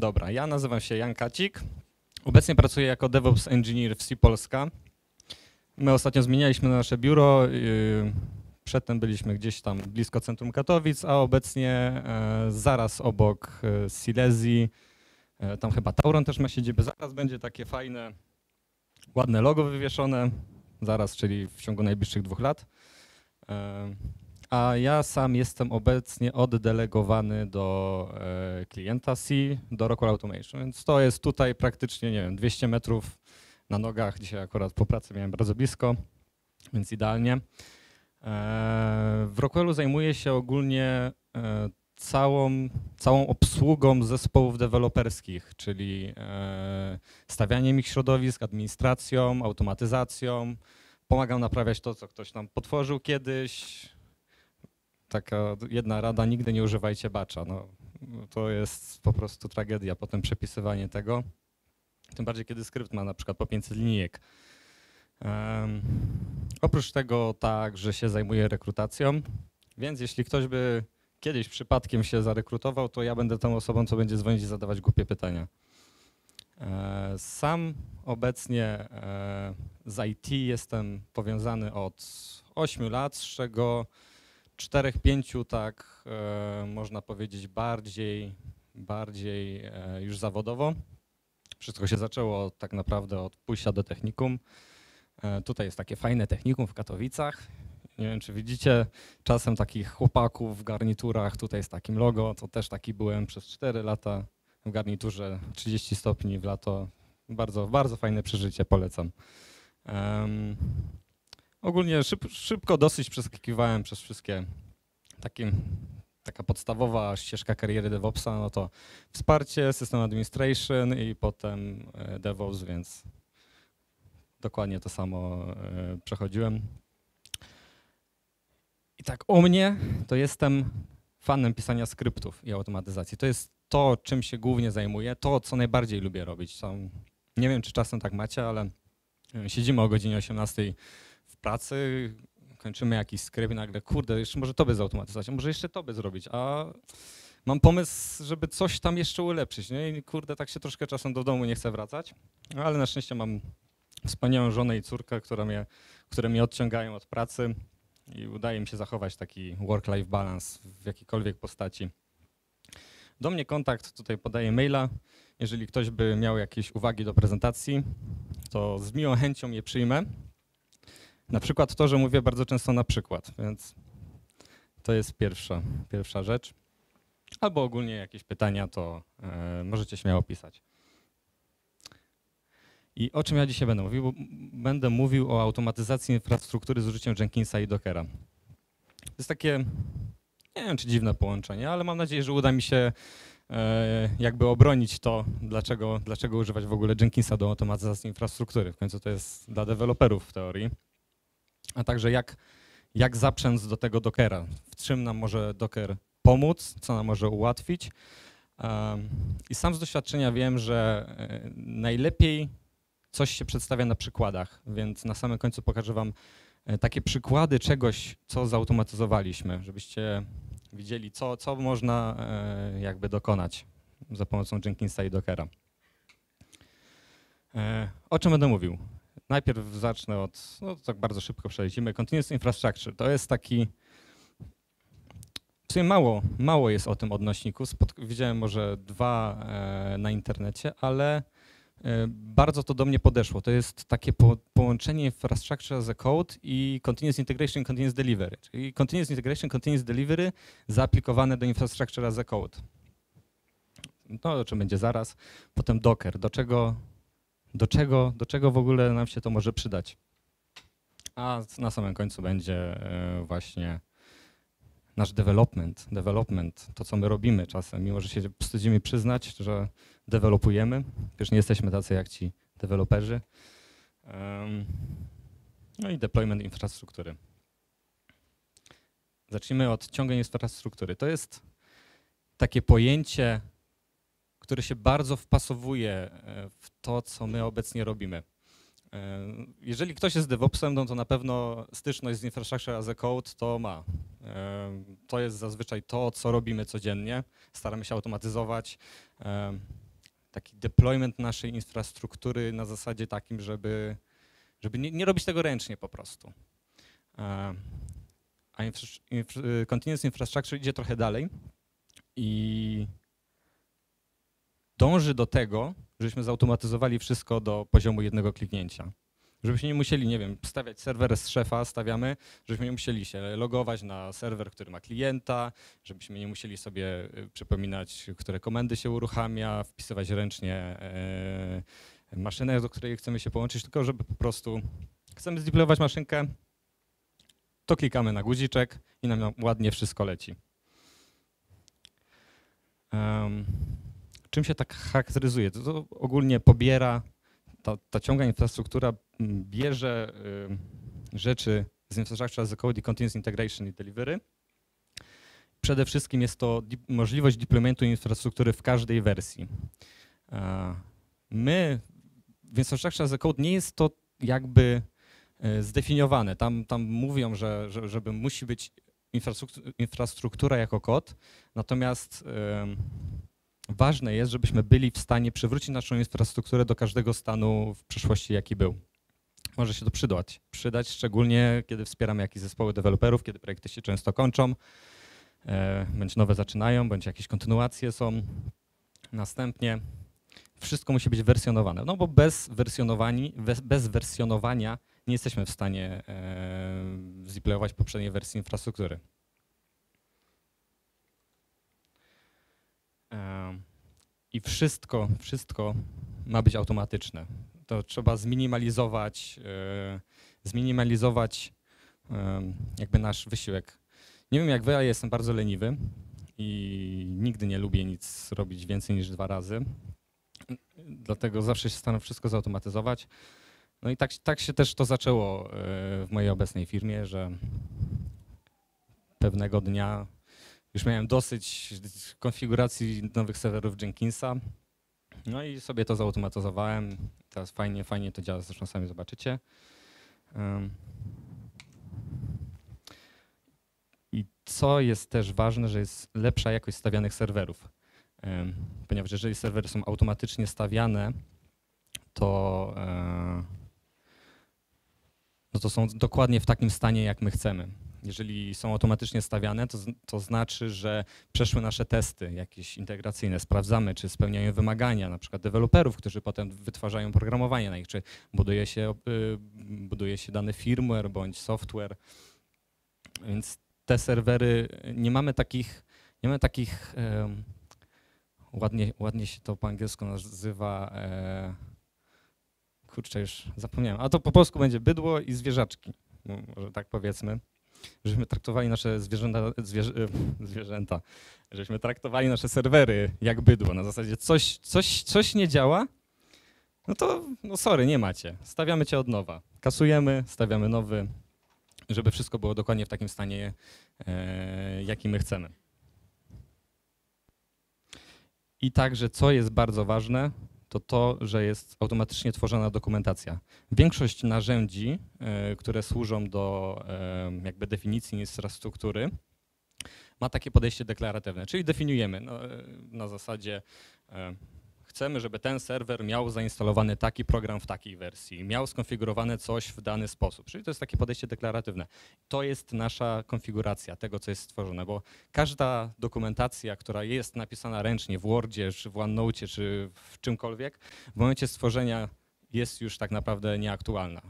Dobra, ja nazywam się Jan Kacik. Obecnie pracuję jako DevOps Engineer w C Polska. My ostatnio zmienialiśmy nasze biuro. Przedtem byliśmy gdzieś tam blisko centrum Katowic, a obecnie zaraz obok Silesii. Tam chyba Tauron też ma siedzibę. Zaraz będzie takie fajne, ładne logo wywieszone. Zaraz, czyli w ciągu najbliższych 2 lat. A ja sam jestem obecnie oddelegowany do klienta C, do Rockwell Automation, więc to jest tutaj praktycznie, nie wiem, 200 metrów na nogach. Dzisiaj akurat po pracy miałem bardzo blisko, więc idealnie. W Rockwellu zajmuję się ogólnie całą obsługą zespołów deweloperskich, czyli stawianiem ich środowisk, administracją, automatyzacją. Pomagam naprawiać to, co ktoś tam potworzył kiedyś. Taka jedna rada, nigdy nie używajcie batcha. No, to jest po prostu tragedia, potem przepisywanie tego. Tym bardziej, kiedy skrypt ma na przykład po 500 linijek. Oprócz tego także się zajmuję rekrutacją, więc jeśli ktoś by kiedyś przypadkiem się zarekrutował, to ja będę tą osobą, co będzie dzwonić i zadawać głupie pytania. Sam obecnie z IT jestem powiązany od 8 lat, z czego 4-5 tak można powiedzieć bardziej już zawodowo. Wszystko się zaczęło tak naprawdę od pójścia do technikum. Tutaj jest takie fajne technikum w Katowicach. Nie wiem, czy widzicie czasem takich chłopaków w garniturach, tutaj z takim logo. To też taki byłem przez 4 lata w garniturze 30 stopni w lato. Bardzo, bardzo fajne przeżycie, polecam. Ogólnie szybko dosyć przeskakiwałem przez wszystkie taka podstawowa ścieżka kariery DevOpsa, no to wsparcie, system administration i potem DevOps, więc dokładnie to samo przechodziłem. I tak o mnie, to jestem fanem pisania skryptów i automatyzacji. To jest to, czym się głównie zajmuję, to, co najbardziej lubię robić. Nie wiem, czy czasem tak macie, ale siedzimy o godzinie 18 w pracy, kończymy jakiś skrypt i nagle, kurde, jeszcze może to by zautomatyzować, a może jeszcze to by zrobić, a mam pomysł, żeby coś tam jeszcze ulepszyć, nie? I kurde, tak się troszkę czasem do domu nie chcę wracać, ale na szczęście mam wspaniałą żonę i córkę, które mnie odciągają od pracy i udaje mi się zachować taki work-life balance w jakiejkolwiek postaci. Do mnie kontakt, tutaj podaję maila, jeżeli ktoś by miał jakieś uwagi do prezentacji, to z miłą chęcią je przyjmę. Na przykład to, że mówię bardzo często na przykład, więc to jest pierwsza rzecz. Albo ogólnie jakieś pytania, to możecie śmiało pisać. I o czym ja dzisiaj będę mówił? Będę mówił o automatyzacji infrastruktury z użyciem Jenkinsa i Dockera. To jest takie, nie wiem czy dziwne połączenie, ale mam nadzieję, że uda mi się jakby obronić to, dlaczego używać w ogóle Jenkinsa do automatyzacji infrastruktury. W końcu to jest dla deweloperów w teorii. A także jak zaprzęc do tego Dockera, w czym nam może Docker pomóc, co nam może ułatwić. I sam z doświadczenia wiem, że najlepiej coś się przedstawia na przykładach, więc na samym końcu pokażę wam takie przykłady czegoś, co zautomatyzowaliśmy, żebyście widzieli, co można jakby dokonać za pomocą Jenkinsa i Dockera. O czym będę mówił? Najpierw zacznę od, no tak bardzo szybko przejdziemy, Continuous Infrastructure. To jest taki, w sumie mało jest o tym odnośniku, widziałem może 2 na internecie, ale bardzo to do mnie podeszło. To jest takie połączenie Infrastructure as a Code i Continuous Integration, Continuous Delivery. Czyli Continuous Integration, Continuous Delivery zaaplikowane do Infrastructure as a Code. To o czym będzie zaraz. Potem Docker. Do czego w ogóle nam się to może przydać? A na samym końcu będzie właśnie nasz development, to co my robimy czasem, mimo że się wstydzimy przyznać, że dewelopujemy, przecież nie jesteśmy tacy jak ci deweloperzy. No i deployment infrastruktury. Zacznijmy od ciągłej infrastruktury. To jest takie pojęcie, które się bardzo wpasowuje w to, co my obecnie robimy. Jeżeli ktoś jest DevOpsem, no to na pewno styczność z Infrastructure as a Code to ma. To jest zazwyczaj to, co robimy codziennie. Staramy się automatyzować. taki deployment naszej infrastruktury na zasadzie takim, żeby nie robić tego ręcznie po prostu. A Continuous Infrastructure idzie trochę dalej i dąży do tego, żebyśmy zautomatyzowali wszystko do poziomu jednego kliknięcia. Żebyśmy nie musieli, nie wiem, stawiać serwer z szefa, stawiamy, żebyśmy nie musieli się logować na serwer, który ma klienta, żebyśmy nie musieli sobie przypominać, które komendy się uruchamia, wpisywać ręcznie maszynę, do której chcemy się połączyć, tylko żeby po prostu chcemy zdeployować maszynkę, to klikamy na guziczek i nam ładnie wszystko leci. Czym się tak charakteryzuje? To ogólnie pobiera, ta ciągła infrastruktura bierze rzeczy z Infrastructure as a Code i Continuous Integration i Delivery. Przede wszystkim jest to możliwość deploymentu infrastruktury w każdej wersji. My w Infrastructure as a Code nie jest to jakby zdefiniowane. Tam mówią, żeby musi być infrastruktura jako kod, natomiast ważne jest, żebyśmy byli w stanie przywrócić naszą infrastrukturę do każdego stanu w przeszłości, jaki był. Może się to przydać, szczególnie kiedy wspieramy jakieś zespoły deweloperów, kiedy projekty się często kończą, bądź nowe zaczynają, bądź jakieś kontynuacje są. Następnie wszystko musi być wersjonowane, no bo bez wersjonowania nie jesteśmy w stanie zdeployować poprzedniej wersji infrastruktury. I wszystko ma być automatyczne. To trzeba zminimalizować jakby nasz wysiłek. Nie wiem jak wy, ale jestem bardzo leniwy i nigdy nie lubię nic robić więcej niż 2 razy. Dlatego zawsze się staram wszystko zautomatyzować. No i tak się też to zaczęło w mojej obecnej firmie, że pewnego dnia już miałem dosyć konfiguracji nowych serwerów Jenkinsa. No i sobie to zautomatyzowałem. Teraz fajnie to działa, zresztą sami zobaczycie. I co jest też ważne, że jest lepsza jakość stawianych serwerów. Ponieważ jeżeli serwery są automatycznie stawiane, to są dokładnie w takim stanie, jak my chcemy. Jeżeli są automatycznie stawiane, to znaczy, że przeszły nasze testy jakieś integracyjne. Sprawdzamy, czy spełniają wymagania, na przykład deweloperów, którzy potem wytwarzają programowanie na nich, czy buduje się dany firmware bądź software. Więc te serwery, nie mamy takich ładnie się to po angielsku nazywa, kurczę, już zapomniałem, a to po polsku będzie bydło i zwierzaczki, może tak powiedzmy. Żeśmy traktowali nasze zwierzęta, żeśmy traktowali nasze serwery jak bydło. Na zasadzie coś nie działa, no to sorry, nie macie. Stawiamy cię od nowa. Kasujemy, stawiamy nowy, żeby wszystko było dokładnie w takim stanie, jaki my chcemy. I także, co jest bardzo ważne, to, że jest automatycznie tworzona dokumentacja. Większość narzędzi, które służą do jakby definicji infrastruktury, ma takie podejście deklaratywne, czyli definiujemy na zasadzie chcemy, żeby ten serwer miał zainstalowany taki program w takiej wersji, miał skonfigurowane coś w dany sposób, czyli to jest takie podejście deklaratywne. To jest nasza konfiguracja tego, co jest stworzone, bo każda dokumentacja, która jest napisana ręcznie w Wordzie, czy w OneNote, czy w czymkolwiek, w momencie stworzenia jest już tak naprawdę nieaktualna.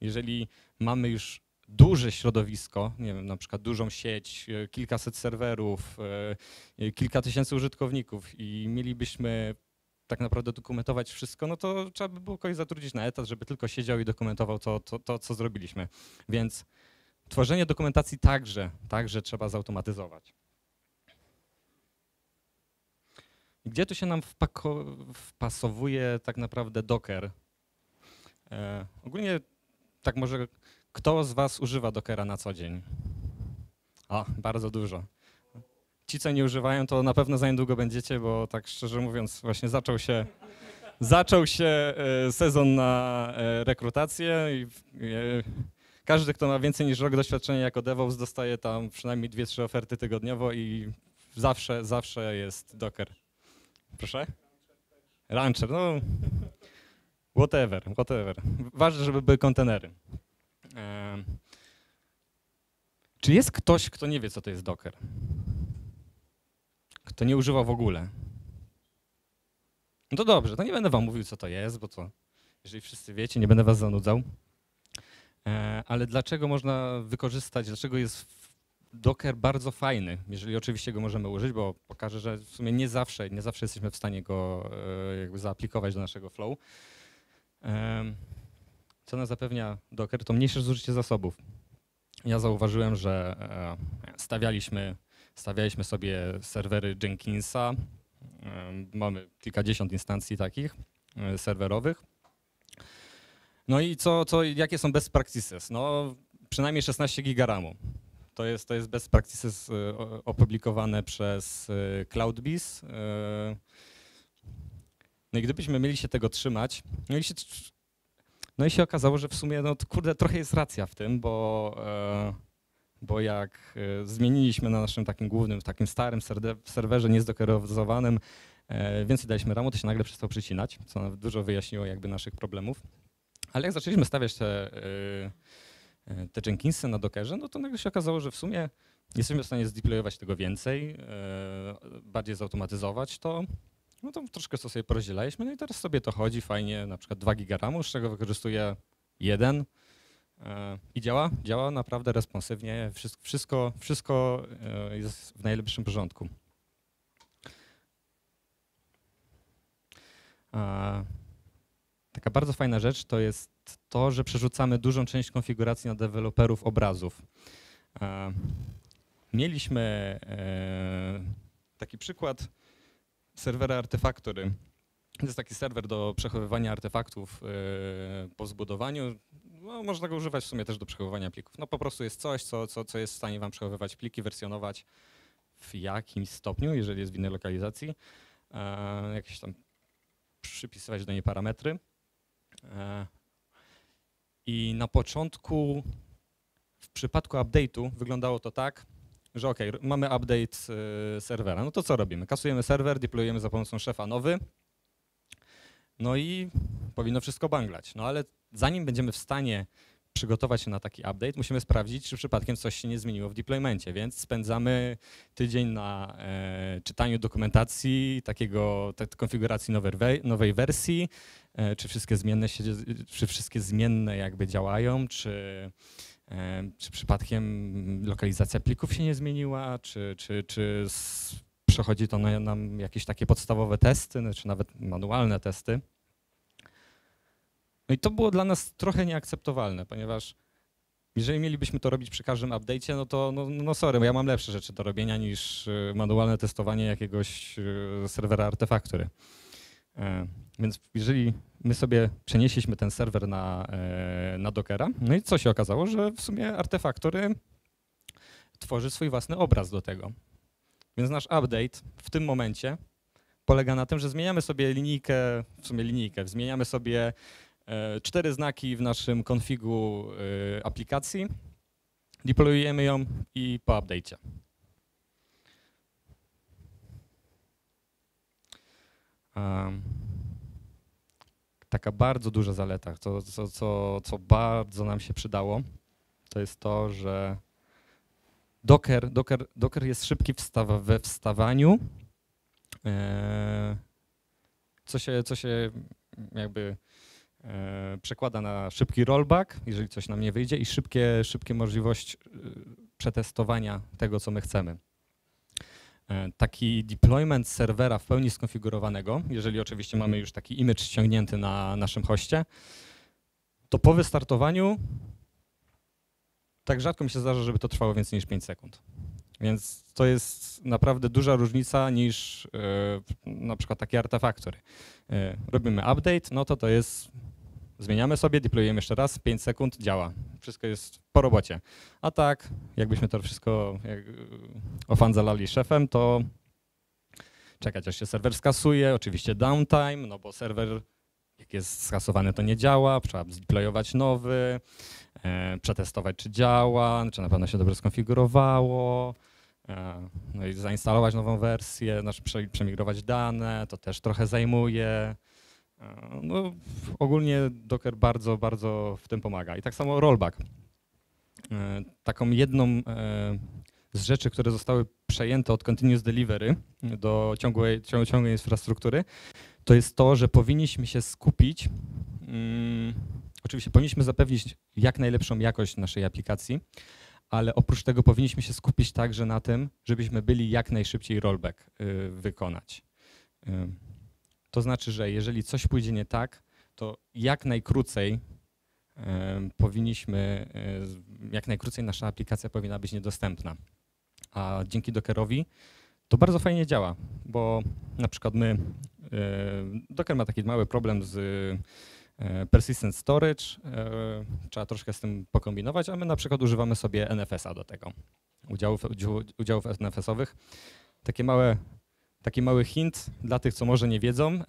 Jeżeli mamy już duże środowisko, nie wiem, na przykład dużą sieć, kilkaset serwerów, kilka tysięcy użytkowników i mielibyśmy tak naprawdę dokumentować wszystko, no to trzeba by było kogoś zatrudnić na etat, żeby tylko siedział i dokumentował to, co zrobiliśmy. Więc tworzenie dokumentacji także trzeba zautomatyzować. Gdzie tu się nam wpasowuje tak naprawdę Docker? Ogólnie tak może kto z was używa Dockera na co dzień? Bardzo dużo. Ci, co nie używają, to na pewno za niedługo będziecie, bo tak szczerze mówiąc właśnie zaczął się sezon na rekrutację i każdy, kto ma więcej niż rok doświadczenia jako DevOps, dostaje tam przynajmniej 2-3 oferty tygodniowo i zawsze jest Docker. Proszę? Rancher, no whatever. Ważne, żeby były kontenery. Czy jest ktoś, kto nie wie, co to jest Docker? Kto nie używa w ogóle? No to dobrze, to nie będę wam mówił, co to jest, bo to, jeżeli wszyscy wiecie, nie będę was zanudzał. Ale dlaczego można wykorzystać, dlaczego jest Docker bardzo fajny, jeżeli oczywiście go możemy użyć, bo pokażę, że w sumie nie zawsze jesteśmy w stanie go jakby zaaplikować do naszego flow. Co nas zapewnia Docker, to mniejsze zużycie zasobów. Ja zauważyłem, że stawialiśmy sobie serwery Jenkinsa, mamy kilkadziesiąt instancji takich serwerowych. No i jakie są best practices? No przynajmniej 16 giga RAMu. To jest best practices opublikowane przez CloudBees. No i gdybyśmy mieli się tego trzymać, no i się okazało, że w sumie, no kurde, trochę jest racja w tym, bo jak zmieniliśmy na naszym takim głównym, w takim starym serwerze niezdokerowanym, więcej daliśmy RAMu, to się nagle przestało przycinać, co nawet dużo wyjaśniło jakby naszych problemów. Ale jak zaczęliśmy stawiać te Jenkinsy na Dockerze, no to nagle się okazało, że w sumie jesteśmy w stanie zdeployować tego więcej, bardziej zautomatyzować to. No to troszkę to sobie porozdzielaliśmy, no i teraz sobie to chodzi fajnie, na przykład 2 giga RAMu, z czego wykorzystuję 1 i działa naprawdę responsywnie, wszystko jest w najlepszym porządku. Taka bardzo fajna rzecz to jest to, że przerzucamy dużą część konfiguracji na deweloperów obrazów. Mieliśmy taki przykład serwera Artefactory. To jest taki serwer do przechowywania artefaktów po zbudowaniu. No, można go używać w sumie też do przechowywania plików. No po prostu jest coś, co jest w stanie wam przechowywać pliki, wersjonować w jakimś stopniu, jeżeli jest w innej lokalizacji. Jakieś tam przypisywać do niej parametry. I na początku, w przypadku update'u wyglądało to tak, że OK, mamy update serwera. No to co robimy? Kasujemy serwer, deployujemy za pomocą szefa nowy, no i powinno wszystko banglać. No ale zanim będziemy w stanie przygotować się na taki update, musimy sprawdzić, czy przypadkiem coś się nie zmieniło w deploymencie, więc spędzamy tydzień na czytaniu dokumentacji konfiguracji nowej wersji, czy wszystkie zmienne jakby działają, czy przypadkiem lokalizacja plików się nie zmieniła, czy przechodzi to na nam jakieś takie podstawowe testy, czy nawet manualne testy. No i to było dla nas trochę nieakceptowalne, ponieważ jeżeli mielibyśmy to robić przy każdym update'cie, no to no sorry, ja mam lepsze rzeczy do robienia niż manualne testowanie jakiegoś serwera Artefactory. Więc jeżeli my sobie przenieśliśmy ten serwer na Dockera, no i co się okazało, że w sumie Artefactory tworzy swój własny obraz do tego. Więc nasz update w tym momencie polega na tym, że zmieniamy sobie linijkę, zmieniamy sobie 4 znaki w naszym konfigu aplikacji, deployujemy ją i po update'cie. Taka bardzo duża zaleta, co bardzo nam się przydało, to jest to, że Docker jest szybki we wstawaniu, co się jakby przekłada na szybki rollback, jeżeli coś nam nie wyjdzie, i szybkie możliwość przetestowania tego, co my chcemy. Taki deployment serwera w pełni skonfigurowanego, jeżeli oczywiście mamy już taki image ściągnięty na naszym hoście, to po wystartowaniu tak rzadko mi się zdarza, żeby to trwało więcej niż 5 sekund. Więc to jest naprawdę duża różnica niż na przykład takie Artefactory. Robimy update, no to jest, zmieniamy sobie, deployujemy jeszcze raz, 5 sekund, działa. Wszystko jest po robocie. A tak, jakbyśmy to wszystko ofandzalali szefem, to czekać aż się serwer skasuje, oczywiście downtime, no bo serwer jak jest skasowany, to nie działa, trzeba zdeployować nowy, przetestować, czy działa, czy na pewno się dobrze skonfigurowało. No i zainstalować nową wersję, znaczy przemigrować dane, to też trochę zajmuje. No, ogólnie Docker bardzo, bardzo w tym pomaga. I tak samo rollback. Taką jedną z rzeczy, które zostały przejęte od continuous delivery do ciągłej infrastruktury, to jest to, że powinniśmy się skupić, oczywiście powinniśmy zapewnić jak najlepszą jakość naszej aplikacji, ale oprócz tego powinniśmy się skupić także na tym, żebyśmy byli jak najszybciej rollback wykonać. To znaczy, że jeżeli coś pójdzie nie tak, to jak najkrócej nasza aplikacja powinna być niedostępna. A dzięki Dockerowi to bardzo fajnie działa, bo na przykład Docker ma taki mały problem z persistent storage, trzeba troszkę z tym pokombinować, a my na przykład używamy sobie NFS-a do tego, udziałów NFS-owych. Taki mały hint dla tych, co może nie wiedzą.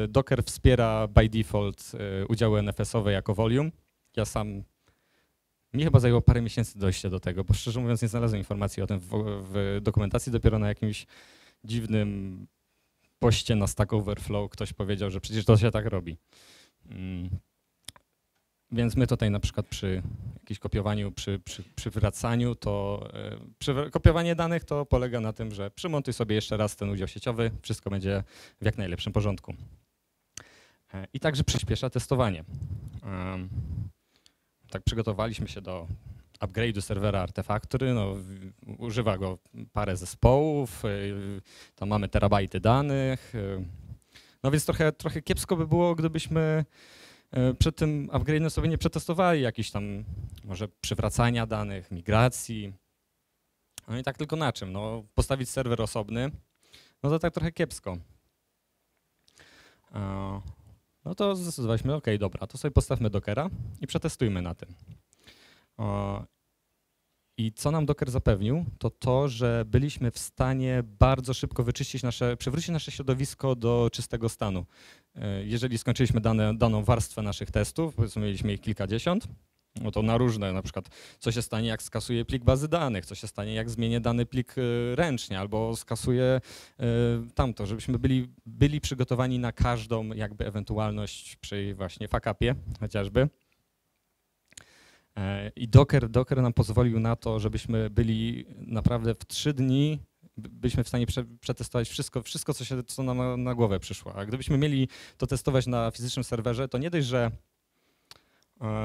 Docker wspiera by default udziały NFS-owe jako volume. Mi chyba zajęło parę miesięcy dojście do tego, bo szczerze mówiąc nie znalazłem informacji o tym w dokumentacji, dopiero na jakimś dziwnym poście na Stack Overflow ktoś powiedział, że przecież to się tak robi. Więc my tutaj na przykład przy jakimś kopiowaniu, przy wracaniu, to kopiowanie danych to polega na tym, że przymontuj sobie jeszcze raz ten udział sieciowy, wszystko będzie w jak najlepszym porządku. I także przyspiesza testowanie. Tak przygotowaliśmy się do upgrade'u serwera Artefactory, no, używa go parę zespołów, tam mamy terabajty danych, no więc trochę kiepsko by było, gdybyśmy przed tym upgrade'em sobie nie przetestowali jakichś tam może przywracania danych, migracji. No i tak tylko na czym? No, postawić serwer osobny, no to tak trochę kiepsko. No to zdecydowaliśmy, ok, dobra, to sobie postawmy Dockera i przetestujmy na tym. I co nam Docker zapewnił, to to, że byliśmy w stanie bardzo szybko przywrócić nasze środowisko do czystego stanu. Jeżeli skończyliśmy daną warstwę naszych testów, powiedzmy mieliśmy ich kilkadziesiąt, no to na różne, na przykład co się stanie, jak skasuję plik bazy danych, co się stanie, jak zmienię dany plik ręcznie, albo skasuję tamto, żebyśmy byli przygotowani na każdą jakby ewentualność przy właśnie fuck-upie chociażby. I Docker nam pozwolił na to, żebyśmy byli naprawdę w 3 dni, byliśmy w stanie przetestować wszystko co nam na głowę przyszło. A gdybyśmy mieli to testować na fizycznym serwerze, to nie dość, że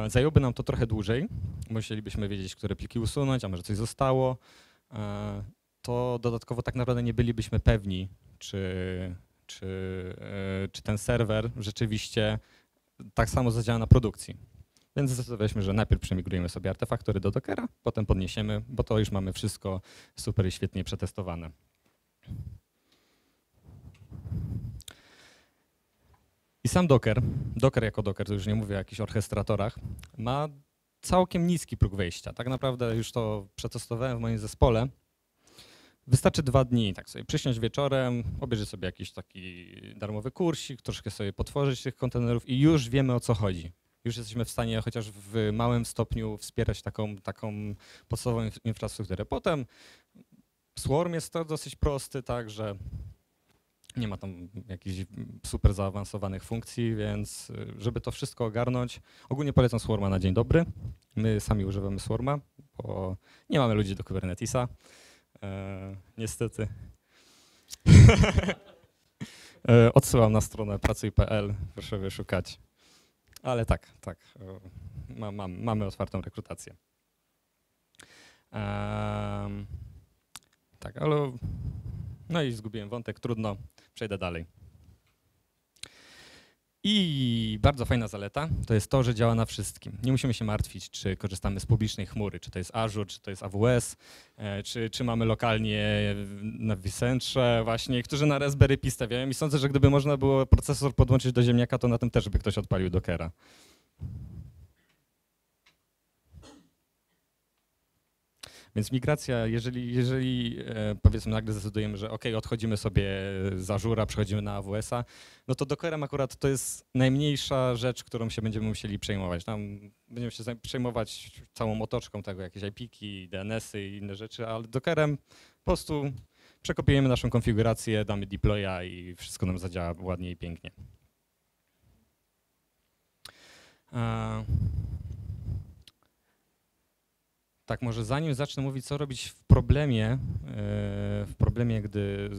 zajęłoby nam to trochę dłużej, musielibyśmy wiedzieć, które pliki usunąć, a może coś zostało, to dodatkowo tak naprawdę nie bylibyśmy pewni, czy ten serwer rzeczywiście tak samo zadziała na produkcji. Więc zdecydowaliśmy, że najpierw przemigrujemy sobie Artefactory do Dockera, potem podniesiemy, bo to już mamy wszystko super i świetnie przetestowane. I sam Docker jako Docker, to już nie mówię o jakichś orchestratorach, ma całkiem niski próg wejścia. Tak naprawdę już to przetestowałem w moim zespole. Wystarczy 2 dni, tak sobie przysiąść wieczorem, obejrzeć sobie jakiś taki darmowy kursik, troszkę sobie potworzyć tych kontenerów i już wiemy, o co chodzi. Już jesteśmy w stanie chociaż w małym stopniu wspierać taką podstawową infrastrukturę. Potem Swarm jest to dosyć prosty, także nie ma tam jakichś super zaawansowanych funkcji, więc żeby to wszystko ogarnąć, ogólnie polecam Swarma na dzień dobry. My sami używamy Swarma, bo nie mamy ludzi do Kubernetesa, niestety. Odsyłam na stronę pracuj.pl, proszę wyszukać. Ale tak, mamy otwartą rekrutację. Tak, ale no i zgubiłem wątek, trudno, przejdę dalej. I bardzo fajna zaleta to jest to, że działa na wszystkim. Nie musimy się martwić, czy korzystamy z publicznej chmury, czy to jest Azure, czy to jest AWS, czy mamy lokalnie na vCentrze właśnie, którzy na Raspberry Pi stawiają i sądzę, że gdyby można było procesor podłączyć do ziemniaka, to na tym też by ktoś odpalił Dockera. Więc migracja, jeżeli powiedzmy nagle zdecydujemy, że ok, odchodzimy sobie z Azure'a, przechodzimy na AWS-a, no to Dockerem akurat to jest najmniejsza rzecz, którą się będziemy musieli przejmować. Tam będziemy się przejmować całą otoczką tego, jakieś IP-ki, DNS-y i inne rzeczy, ale Dockerem prostu przekopiujemy naszą konfigurację, damy deploya i wszystko nam zadziała ładnie i pięknie. Tak, może zanim zacznę mówić, co robić w problemie, gdy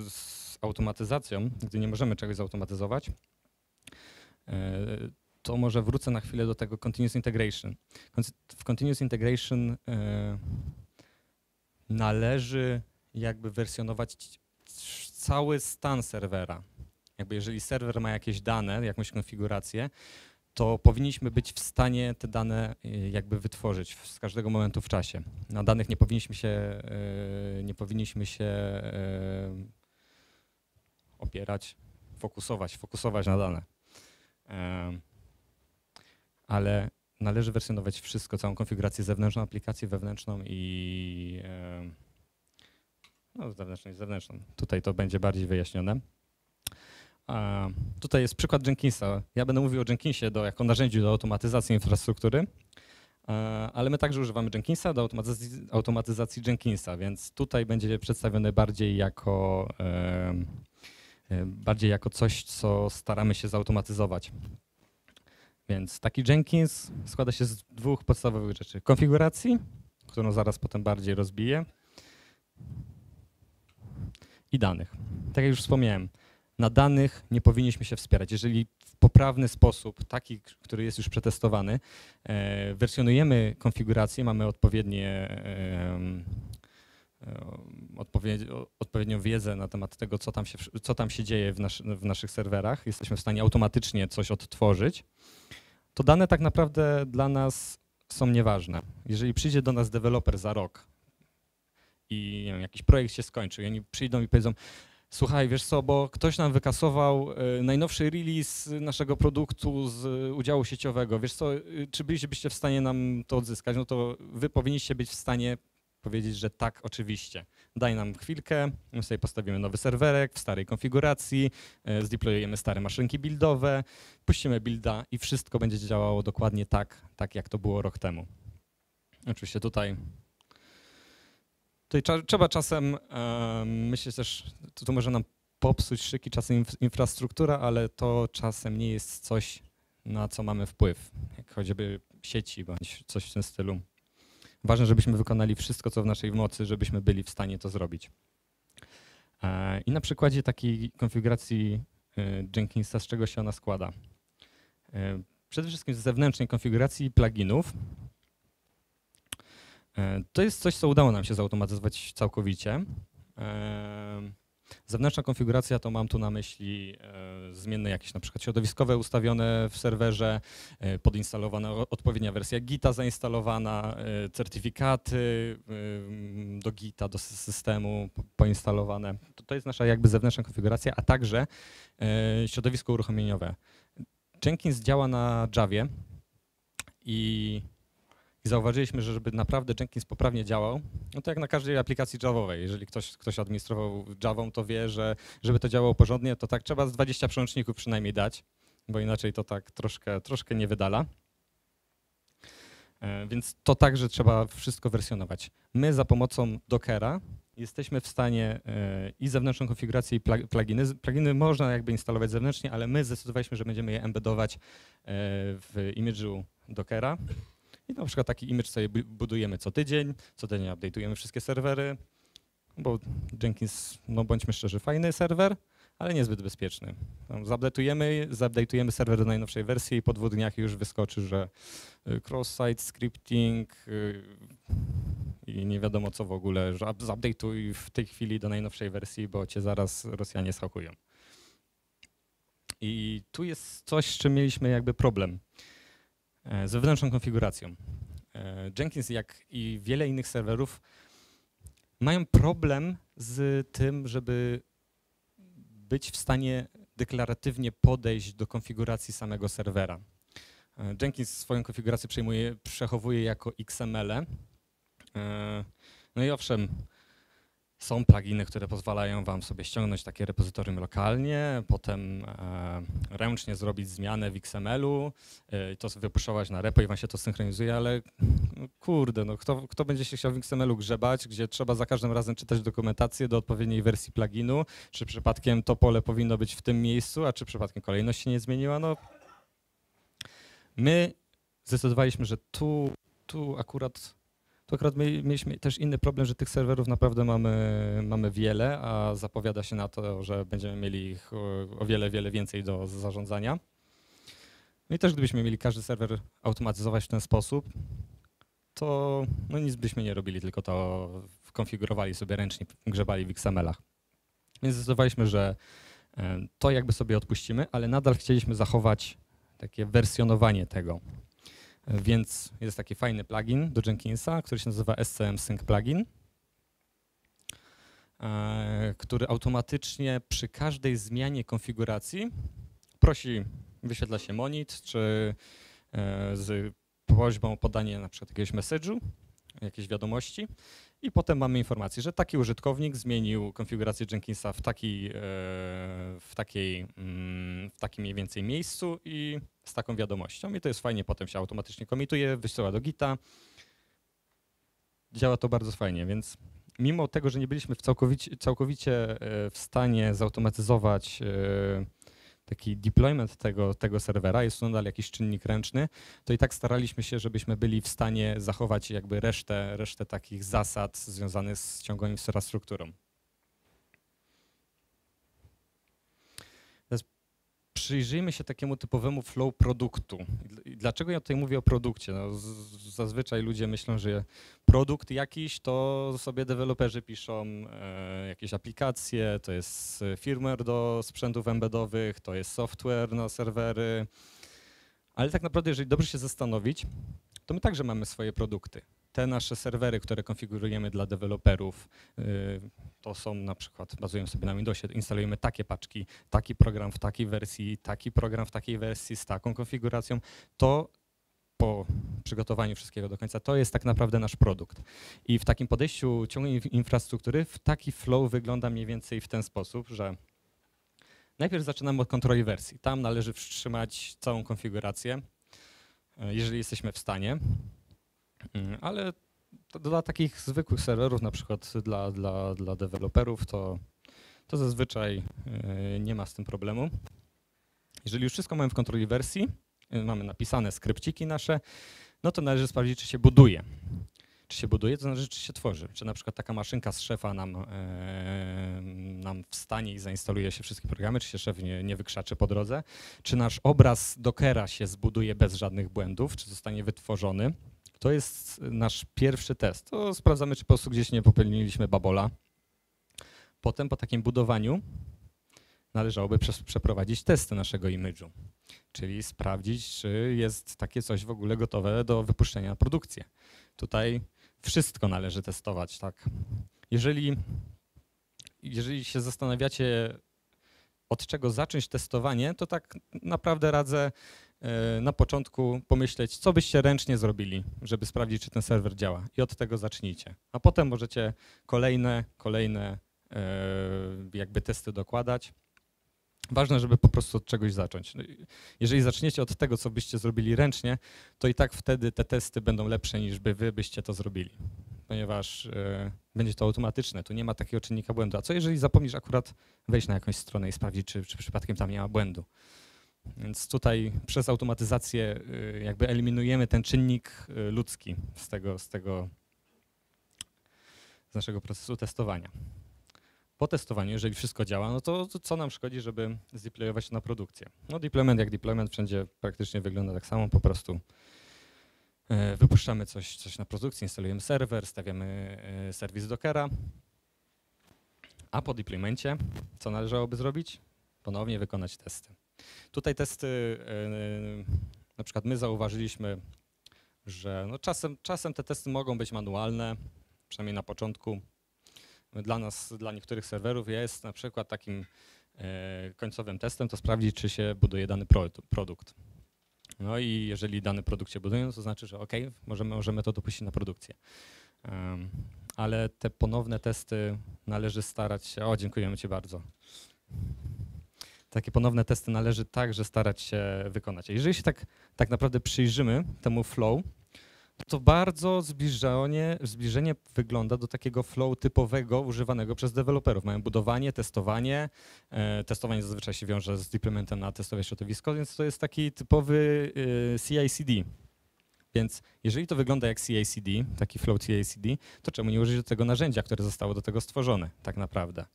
z automatyzacją, gdy nie możemy czegoś zautomatyzować, to może wrócę na chwilę do tego continuous integration. W continuous integration należy jakby wersjonować cały stan serwera. Jakby jeżeli serwer ma jakieś dane, jakąś konfigurację, to powinniśmy być w stanie te dane jakby wytworzyć z każdego momentu w czasie. Na danych nie powinniśmy się opierać, fokusować na dane. Ale należy wersjonować wszystko, całą konfigurację zewnętrzną, aplikację wewnętrzną i no, zewnętrzną i zewnętrzną. Tutaj to będzie bardziej wyjaśnione. Tutaj jest przykład Jenkinsa. Ja będę mówił o Jenkinsie jako narzędziu do automatyzacji infrastruktury, ale my także używamy Jenkinsa do automatyzacji Jenkinsa, więc tutaj będzie przedstawione bardziej jako coś, co staramy się zautomatyzować. Więc taki Jenkins składa się z dwóch podstawowych rzeczy. Konfiguracji, którą zaraz potem bardziej rozbiję, i danych. Tak jak już wspomniałem, na danych nie powinniśmy się wspierać. Jeżeli w poprawny sposób, taki, który jest już przetestowany, wersjonujemy konfigurację, mamy odpowiednią wiedzę na temat tego, co tam się dzieje w naszych serwerach, jesteśmy w stanie automatycznie coś odtworzyć, to dane tak naprawdę dla nas są nieważne. Jeżeli przyjdzie do nas deweloper za rok i nie wiem, jakiś projekt się skończy i oni przyjdą i powiedzą: słuchaj, wiesz co, bo ktoś nam wykasował najnowszy release naszego produktu z udziału sieciowego, wiesz co, czy bylibyście w stanie nam to odzyskać? No to wy powinniście być w stanie powiedzieć, że tak, oczywiście. Daj nam chwilkę, my sobie postawimy nowy serwerek w starej konfiguracji, zdeployujemy stare maszynki buildowe, puścimy builda i wszystko będzie działało dokładnie tak jak to było rok temu. Oczywiście tutaj trzeba czasem, myślę też, to może nam popsuć szyki czasem infrastruktura, ale to czasem nie jest coś, na co mamy wpływ, jak choćby sieci bądź coś w tym stylu. Ważne, żebyśmy wykonali wszystko, co w naszej mocy, żebyśmy byli w stanie to zrobić. I na przykładzie takiej konfiguracji Jenkinsa, z czego się ona składa? Przede wszystkim z zewnętrznej konfiguracji pluginów. To jest coś, co udało nam się zautomatyzować całkowicie. Zewnętrzna konfiguracja to mam tu na myśli zmienne jakieś na przykład środowiskowe ustawione w serwerze, podinstalowana odpowiednia wersja Gita zainstalowana, certyfikaty do Gita, do systemu poinstalowane. To jest nasza jakby zewnętrzna konfiguracja, a także środowisko uruchomieniowe. Jenkins działa na Javie i zauważyliśmy, że żeby naprawdę Jenkins poprawnie działał, no to jak na każdej aplikacji javowej, jeżeli ktoś administrował Javą, to wie, że żeby to działało porządnie, to tak trzeba z 20 przełączników przynajmniej dać, bo inaczej to tak troszkę nie wydala. Więc to także trzeba wszystko wersjonować. My za pomocą Dockera jesteśmy w stanie i zewnętrzną konfigurację, i pluginy. Pluginy można jakby instalować zewnętrznie, ale my zdecydowaliśmy, że będziemy je embeddować w image'u Dockera. I na przykład taki image sobie budujemy co tydzień update'ujemy wszystkie serwery, bo Jenkins, no bądźmy szczerzy, fajny serwer, ale niezbyt bezpieczny. Zupdate'ujemy serwer do najnowszej wersji i po 2 dniach już wyskoczy, że cross-site scripting i nie wiadomo co w ogóle, że zupdate'uj w tej chwili do najnowszej wersji, bo cię zaraz Rosjanie zhakują. I tu jest coś, z czym mieliśmy jakby problem. Z wewnętrzną konfiguracją. Jenkins, jak i wiele innych serwerów, mają problem z tym, żeby być w stanie deklaratywnie podejść do konfiguracji samego serwera. Jenkins swoją konfigurację przechowuje jako XML. No i owszem, Są pluginy, które pozwalają wam sobie ściągnąć takie repozytorium lokalnie, potem ręcznie zrobić zmianę w XML-u, to wypuszować na repo i wam się to synchronizuje, ale no kurde, no kto będzie się chciał w XML-u grzebać, gdzie trzeba za każdym razem czytać dokumentację do odpowiedniej wersji pluginu, czy przypadkiem to pole powinno być w tym miejscu, a czy przypadkiem kolejność się nie zmieniła, no my zdecydowaliśmy, że tu akurat mieliśmy też inny problem, że tych serwerów naprawdę mamy wiele, a zapowiada się na to, że będziemy mieli ich o wiele, wiele więcej do zarządzania. No i też gdybyśmy mieli każdy serwer automatyzować w ten sposób, to no nic byśmy nie robili, tylko to konfigurowali sobie ręcznie, grzebali w XML-ach. Więc zdecydowaliśmy, że to jakby sobie odpuścimy, ale nadal chcieliśmy zachować takie wersjonowanie tego. Więc jest taki fajny plugin do Jenkinsa, który się nazywa SCM Sync Plugin, który automatycznie przy każdej zmianie konfiguracji prosi, wyświetla się monit, czy z prośbą o podanie na przykład jakiegoś message'u, jakiejś wiadomości i potem mamy informację, że taki użytkownik zmienił konfigurację Jenkinsa w takim mniej więcej miejscu i z taką wiadomością i to jest fajnie, potem się automatycznie commituje, wysyła do Gita. Działa to bardzo fajnie, więc mimo tego, że nie byliśmy całkowicie w stanie zautomatyzować taki deployment tego serwera, jest to nadal jakiś czynnik ręczny, to i tak staraliśmy się, żebyśmy byli w stanie zachować jakby resztę takich zasad związanych z ciągłą infrastrukturą. Teraz przyjrzyjmy się takiemu typowemu flow produktu. Dlaczego ja tutaj mówię o produkcie? No, zazwyczaj ludzie myślą, że produkt jakiś to sobie deweloperzy piszą jakieś aplikacje, to jest firmware do sprzętów embedowych, to jest software na serwery, ale tak naprawdę jeżeli dobrze się zastanowić, to my także mamy swoje produkty. Te nasze serwery, które konfigurujemy dla deweloperów, to są na przykład, bazują sobie na Windowsie, instalujemy takie paczki, taki program w takiej wersji, taki program w takiej wersji z taką konfiguracją, to po przygotowaniu wszystkiego do końca, to jest tak naprawdę nasz produkt. I w takim podejściu ciągłej infrastruktury taki flow wygląda mniej więcej w ten sposób, że najpierw zaczynamy od kontroli wersji. Tam należy wstrzymać całą konfigurację, jeżeli jesteśmy w stanie, ale dla takich zwykłych serwerów, na przykład dla deweloperów, to zazwyczaj nie ma z tym problemu. Jeżeli już wszystko mamy w kontroli wersji, mamy napisane skrypciki nasze, no to należy sprawdzić, czy się buduje. Czy się buduje, to znaczy, czy się tworzy. Czy na przykład taka maszynka z szefa nam wstanie i zainstaluje się wszystkie programy, czy się szef nie wykrzaczy po drodze. Czy nasz obraz Dockera się zbuduje bez żadnych błędów, czy zostanie wytworzony. To jest nasz pierwszy test. To sprawdzamy, czy po prostu gdzieś nie popełniliśmy babola. Potem po takim budowaniu należałoby przeprowadzić testy naszego imidżu, czyli sprawdzić, czy jest takie coś w ogóle gotowe do wypuszczenia na produkcję. Tutaj wszystko należy testować, tak. Jeżeli się zastanawiacie, od czego zacząć testowanie, to tak naprawdę radzę na początku pomyśleć, co byście ręcznie zrobili, żeby sprawdzić, czy ten serwer działa i od tego zacznijcie. A potem możecie kolejne jakby testy dokładać. Ważne, żeby po prostu od czegoś zacząć. Jeżeli zaczniecie od tego, co byście zrobili ręcznie, to i tak wtedy te testy będą lepsze, niż wy byście to zrobili, ponieważ będzie to automatyczne, tu nie ma takiego czynnika błędu. A co jeżeli zapomnisz akurat wejść na jakąś stronę i sprawdzić, czy przypadkiem tam nie ma błędu? Więc tutaj przez automatyzację jakby eliminujemy ten czynnik ludzki z naszego procesu testowania. Po testowaniu, jeżeli wszystko działa, no to co nam szkodzi, żeby zdeployować to na produkcję? No deployment jak deployment wszędzie praktycznie wygląda tak samo, po prostu wypuszczamy coś na produkcję, instalujemy serwer, stawiamy serwis Dockera, a po deploymencie co należałoby zrobić? Ponownie wykonać testy. Tutaj testy, na przykład my zauważyliśmy, że no czasem te testy mogą być manualne, przynajmniej na początku. Dla nas, dla niektórych serwerów jest na przykład takim końcowym testem to sprawdzić, czy się buduje dany produkt. No i jeżeli dany produkt się buduje, no to znaczy, że OK, możemy to dopuścić na produkcję. Ale te ponowne testy należy starać się... O, dziękujemy Ci bardzo. Takie ponowne testy należy także starać się wykonać. A jeżeli się tak naprawdę przyjrzymy temu flow, to bardzo zbliżenie wygląda do takiego flow typowego używanego przez deweloperów. Mają budowanie, testowanie. Testowanie zazwyczaj się wiąże z deploymentem na testowe środowisko, więc to jest taki typowy CI/CD. Więc jeżeli to wygląda jak CI/CD, taki flow CI/CD, to czemu nie użyć do tego narzędzia, które zostało do tego stworzone tak naprawdę?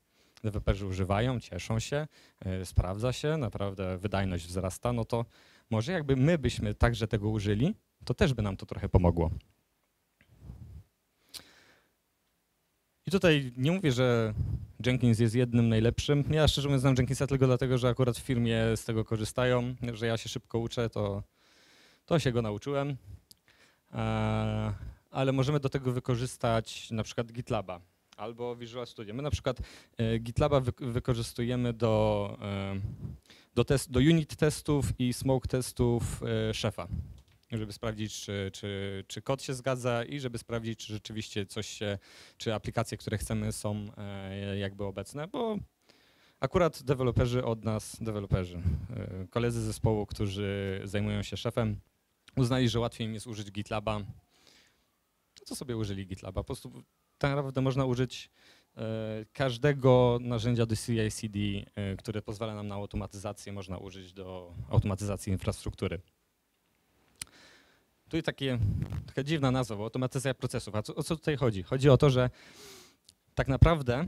Deweloperzy używają, cieszą się, sprawdza się, naprawdę wydajność wzrasta, no to może jakby my byśmy także tego użyli, to też by nam to trochę pomogło. I tutaj nie mówię, że Jenkins jest jednym najlepszym. Ja szczerze mówiąc znam Jenkinsa tylko dlatego, że akurat w firmie z tego korzystają, że ja się szybko uczę, to się go nauczyłem. Ale możemy do tego wykorzystać na przykład GitLaba albo Visual Studio. My na przykład GitLaba wykorzystujemy do unit testów i smoke testów szefa, żeby sprawdzić, czy kod się zgadza i żeby sprawdzić, czy rzeczywiście czy aplikacje, które chcemy, są jakby obecne, bo akurat koledzy zespołu, którzy zajmują się szefem, uznali, że łatwiej im jest użyć GitLaba. No to sobie użyli GitLaba. Po prostu tak naprawdę można użyć każdego narzędzia do CI/CD, które pozwala nam na automatyzację, można użyć do automatyzacji infrastruktury. Tu jest taka dziwna nazwa, bo automatyzacja procesów. A o co tutaj chodzi? Chodzi o to, że tak naprawdę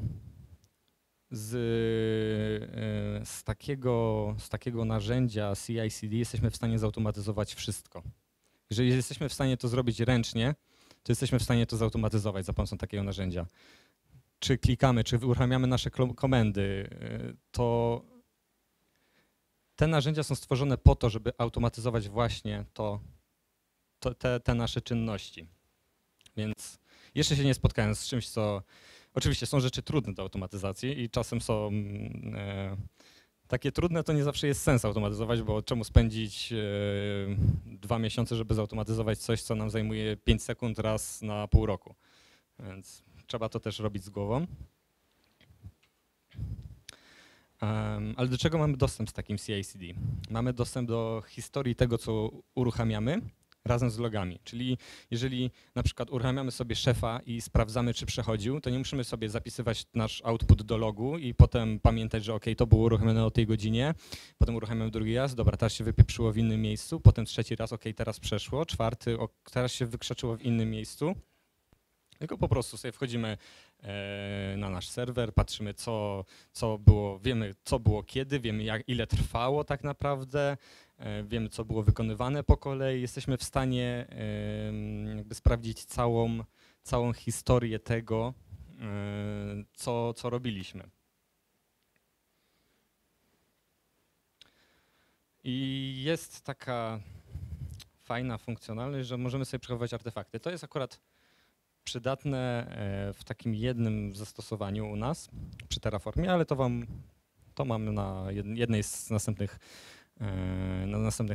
z takiego narzędzia CI/CD jesteśmy w stanie zautomatyzować wszystko. Jeżeli jesteśmy w stanie to zrobić ręcznie, to jesteśmy w stanie to zautomatyzować za pomocą takiego narzędzia. Czy klikamy, czy uruchamiamy nasze komendy, to te narzędzia są stworzone po to, żeby automatyzować właśnie te nasze czynności. Więc jeszcze się nie spotkałem z czymś, co... Oczywiście są rzeczy trudne do automatyzacji i czasem są takie trudne, to nie zawsze jest sens automatyzować, bo czemu spędzić 2 miesiące, żeby zautomatyzować coś, co nam zajmuje 5 sekund raz na pół roku. Więc trzeba to też robić z głową. Ale do czego mamy dostęp z takim CI/CD? Mamy dostęp do historii tego, co uruchamiamy razem z logami. Czyli jeżeli na przykład uruchamiamy sobie szefa i sprawdzamy, czy przechodził, to nie musimy sobie zapisywać nasz output do logu i potem pamiętać, że OK, to było uruchomione o tej godzinie, potem uruchamiamy drugi raz, dobra, teraz się wypieprzyło w innym miejscu, potem trzeci raz, OK, teraz przeszło, czwarty, teraz się wykrzaczyło w innym miejscu. Tylko po prostu sobie wchodzimy na nasz serwer, patrzymy co było, wiemy co było kiedy, wiemy ile trwało tak naprawdę, wiemy co było wykonywane po kolei, jesteśmy w stanie jakby sprawdzić całą historię tego, co robiliśmy. I jest taka fajna funkcjonalność, że możemy sobie przechowywać artefakty. To jest akurat przydatne w takim jednym zastosowaniu u nas przy Terraformie, ale to mamy na jednej z następnych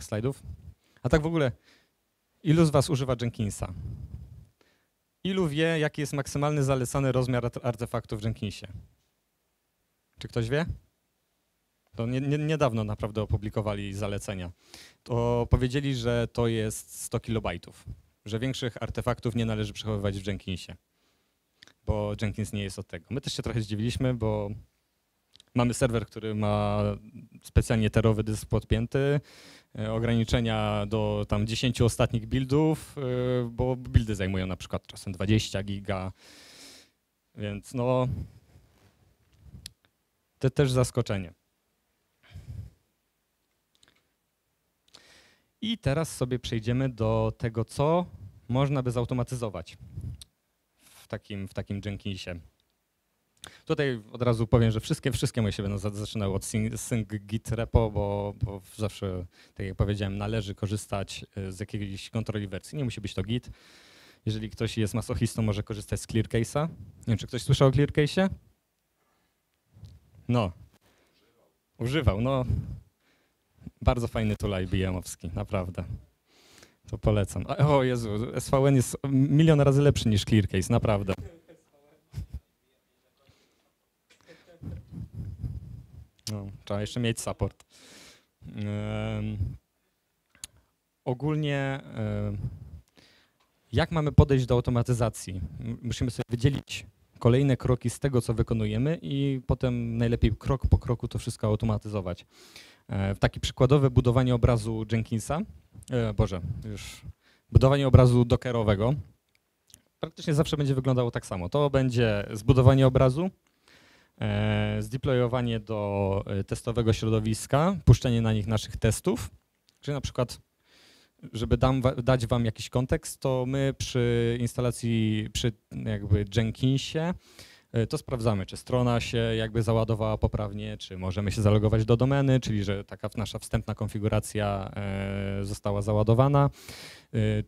slajdów. A tak w ogóle, ilu z was używa Jenkinsa? Ilu wie, jaki jest maksymalny zalecany rozmiar artefaktów w Jenkinsie? Czy ktoś wie? To niedawno naprawdę opublikowali zalecenia. To powiedzieli, że to jest 100 kilobajtów. Że większych artefaktów nie należy przechowywać w Jenkinsie, bo Jenkins nie jest od tego. My też się trochę zdziwiliśmy, bo mamy serwer, który ma specjalnie terowy dysk podpięty, ograniczenia do tam 10 ostatnich buildów, bo buildy zajmują na przykład czasem 20 giga, więc no to też zaskoczenie. I teraz sobie przejdziemy do tego, co można by zautomatyzować w takim Jenkinsie. Tutaj od razu powiem, że wszystkie moje się będą zaczynały od sync git repo, bo zawsze, tak jak powiedziałem, należy korzystać z jakiejś kontroli wersji. Nie musi być to git. Jeżeli ktoś jest masochistą, może korzystać z ClearCase'a. Nie wiem, czy ktoś słyszał o ClearCase'ie? No. Używał, no. Bardzo fajny tool IBM-owski, naprawdę. To polecam. O Jezu, SVN jest milion razy lepszy niż ClearCase, naprawdę. No, trzeba jeszcze mieć support. Ogólnie jak mamy podejść do automatyzacji? Musimy sobie wydzielić kolejne kroki z tego, co wykonujemy i potem najlepiej krok po kroku to wszystko automatyzować. Taki przykładowe budowanie obrazu Jenkinsa, budowanie obrazu dockerowego praktycznie zawsze będzie wyglądało tak samo. To będzie zbudowanie obrazu, zdeployowanie do testowego środowiska, puszczenie na nich naszych testów, czyli na przykład, żeby dać wam jakiś kontekst, to my przy instalacji, przy jakby Jenkinsie, to sprawdzamy, czy strona się jakby załadowała poprawnie, czy możemy się zalogować do domeny, czyli że taka nasza wstępna konfiguracja została załadowana,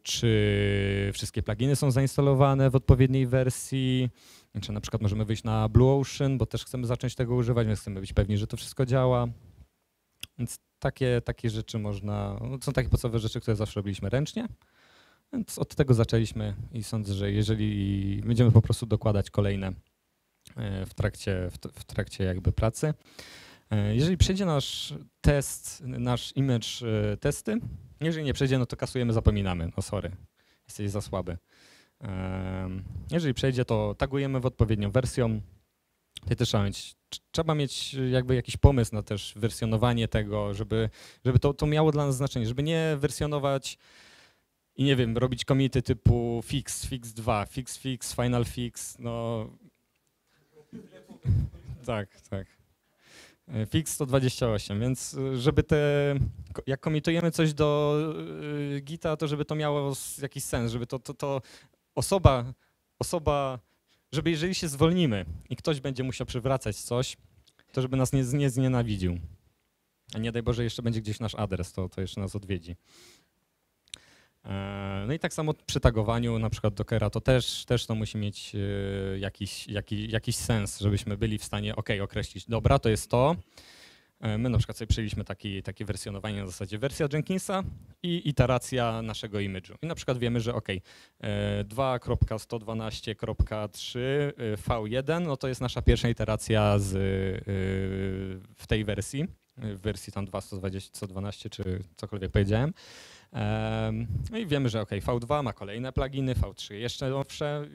czy wszystkie pluginy są zainstalowane w odpowiedniej wersji, czy na przykład możemy wyjść na Blue Ocean, bo też chcemy zacząć tego używać, więc chcemy być pewni, że to wszystko działa. Więc takie rzeczy można, są takie podstawowe rzeczy, które zawsze robiliśmy ręcznie, więc od tego zaczęliśmy i sądzę, że jeżeli będziemy po prostu dokładać kolejne w trakcie jakby pracy. Jeżeli przejdzie nasz test, nasz image testy, jeżeli nie przejdzie, no to kasujemy, zapominamy, no sorry, jesteś za słaby. Jeżeli przejdzie, to tagujemy w odpowiednią wersją. Tutaj też trzeba mieć jakby jakiś pomysł na też wersjonowanie tego, żeby to miało dla nas znaczenie, żeby nie wersjonować i nie wiem, robić commity typu fix 2, fix, final fix, no tak. Fix 128, więc żeby jak commitujemy coś do Gita, to żeby to miało jakiś sens, żeby to osoba, żeby jeżeli się zwolnimy i ktoś będzie musiał przywracać coś, to żeby nas nie znienawidził. A nie daj Boże, jeszcze będzie gdzieś nasz adres, to jeszcze nas odwiedzi. No i tak samo przy tagowaniu na przykład Dockera to też to musi mieć jakiś sens, żebyśmy byli w stanie określić, dobra, to jest to. My na przykład sobie przyjęliśmy takie wersjonowanie na zasadzie wersja Jenkinsa i iteracja naszego image'u. I na przykład wiemy, że 2.112.3 V1, no to jest nasza pierwsza iteracja w tej wersji, w wersji tam 2.112 czy cokolwiek powiedziałem. No i wiemy, że V2 ma kolejne pluginy, V3 jeszcze nowsze.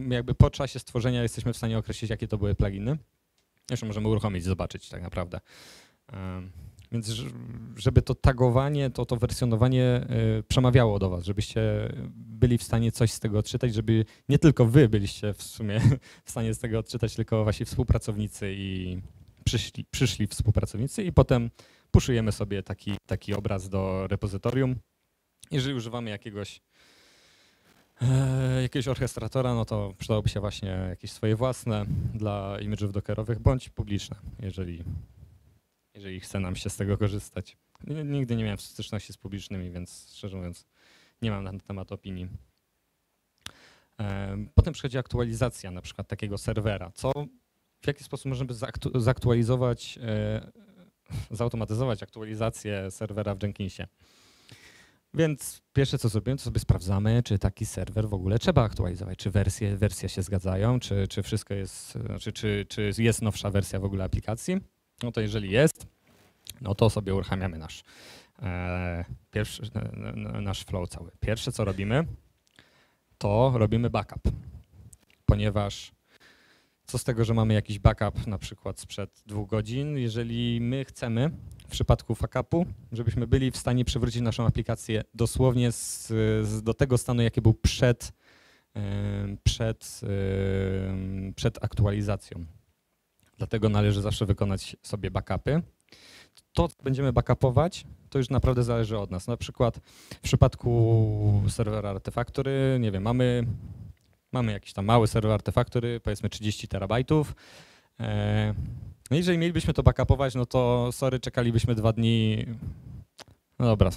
Jakby po czasie stworzenia jesteśmy w stanie określić, jakie to były pluginy. Jeszcze możemy uruchomić, zobaczyć tak naprawdę. Więc żeby to tagowanie, to wersjonowanie przemawiało do was, żebyście byli w stanie coś z tego odczytać, żeby nie tylko wy byliście w sumie w stanie z tego odczytać, tylko wasi współpracownicy i przyszli współpracownicy i potem puszujemy sobie taki obraz do repozytorium. Jeżeli używamy jakiegoś orchestratora, no to przydałoby się właśnie jakieś swoje własne dla image'ów dockerowych bądź publiczne, jeżeli chce nam się z tego korzystać. Nigdy nie miałem styczności z publicznymi, więc szczerze mówiąc nie mam na ten temat opinii. Potem przychodzi aktualizacja na przykład takiego serwera. W jaki sposób możemy zautomatyzować aktualizację serwera w Jenkinsie? Więc pierwsze co zrobimy, to sobie sprawdzamy, czy taki serwer w ogóle trzeba aktualizować, czy wersje się zgadzają, czy wszystko jest, czy jest nowsza wersja w ogóle aplikacji. No to jeżeli jest, no to sobie uruchamiamy nasz flow cały. Pierwsze co robimy, to robimy backup, ponieważ co z tego, że mamy jakiś backup na przykład sprzed 2 godzin, jeżeli my chcemy w przypadku backupu, żebyśmy byli w stanie przywrócić naszą aplikację dosłownie do tego stanu, jaki był przed aktualizacją. Dlatego należy zawsze wykonać sobie backupy. To, co będziemy backupować, to już naprawdę zależy od nas. Na przykład w przypadku serwera Artifactory, nie wiem, mamy jakiś tam mały serwer Artifactory, powiedzmy 30 terabajtów. No jeżeli mielibyśmy to backupować, no to sorry, czekalibyśmy 2 dni. No dobra,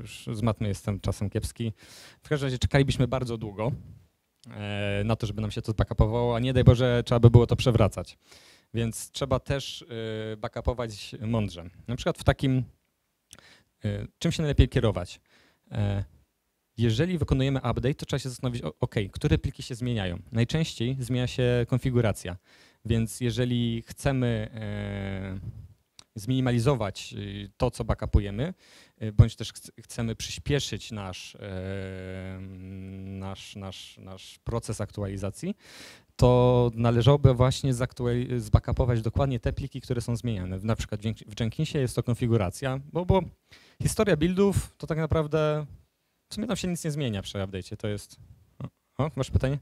już z matmy jestem czasem kiepski. W każdym razie czekalibyśmy bardzo długo na to, żeby nam się to backupowało, a nie daj Boże, trzeba by było to przewracać. Więc trzeba też backupować mądrze. Na przykład w takim, czym się najlepiej kierować? Jeżeli wykonujemy update, to trzeba się zastanowić, które pliki się zmieniają. Najczęściej zmienia się konfiguracja, więc jeżeli chcemy zminimalizować to, co backupujemy, bądź też chcemy przyspieszyć nasz proces aktualizacji, to należałoby właśnie zbackupować dokładnie te pliki, które są zmieniane. Na przykład w Jenkinsie jest to konfiguracja, bo historia buildów to tak naprawdę w sumie tam się nic nie zmienia przy update'cie. To jest... O, masz pytanie?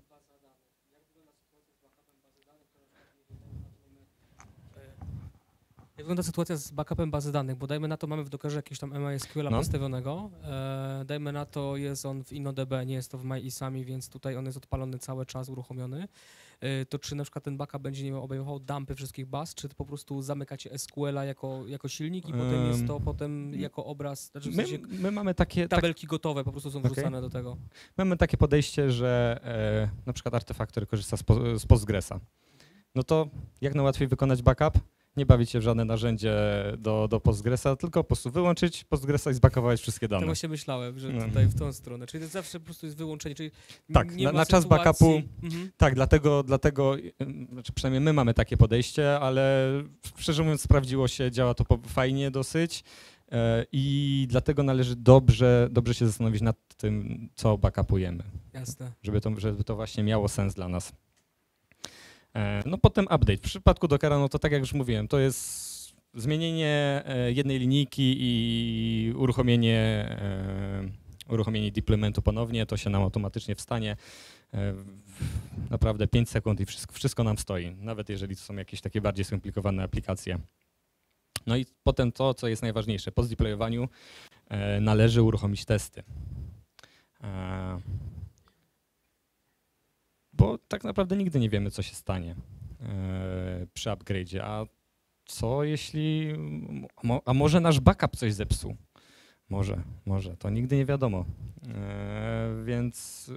Jak wygląda sytuacja z backupem bazy danych? Bo dajmy na to, mamy w Dockerze jakiegoś tam MySQL-a postawionego, dajmy na to, jest on w InnoDB, nie jest to w MyISAMI, więc tutaj on jest odpalony cały czas, uruchomiony. To czy na przykład ten backup będzie, nie wiem, obejmował dumpy wszystkich baz, czy po prostu zamykacie SQL-a jako silnik i potem jest to potem jako obraz, znaczy w sensie my mamy takie... tabelki gotowe po prostu są wrzucane do tego. Mamy takie podejście, że na przykład Artifactory korzysta z Postgresa. No to jak najłatwiej wykonać backup? Nie bawić się w żadne narzędzie do Postgresa, tylko po prostu wyłączyć Postgresa i zbackupować wszystkie dane. To właśnie myślałem, że tutaj w tą stronę. Czyli to zawsze po prostu jest wyłączenie. Czyli tak, nie na czas backupu. Mhm. Tak, dlatego znaczy przynajmniej my mamy takie podejście, ale szczerze mówiąc sprawdziło się, działa to fajnie dosyć i dlatego należy dobrze się zastanowić nad tym, co backupujemy. Jasne. Żeby to właśnie miało sens dla nas. No potem update. W przypadku Dockera, no to tak jak już mówiłem, to jest zmienienie jednej linijki i uruchomienie deploymentu ponownie, to się nam automatycznie wstanie. Naprawdę 5 sekund i wszystko nam stoi, nawet jeżeli to są jakieś takie bardziej skomplikowane aplikacje. No i potem to, co jest najważniejsze, po zdeployowaniu należy uruchomić testy. Bo tak naprawdę nigdy nie wiemy, co się stanie przy upgrade'zie. A co jeśli... A może nasz backup coś zepsuł? Może. To nigdy nie wiadomo. Więc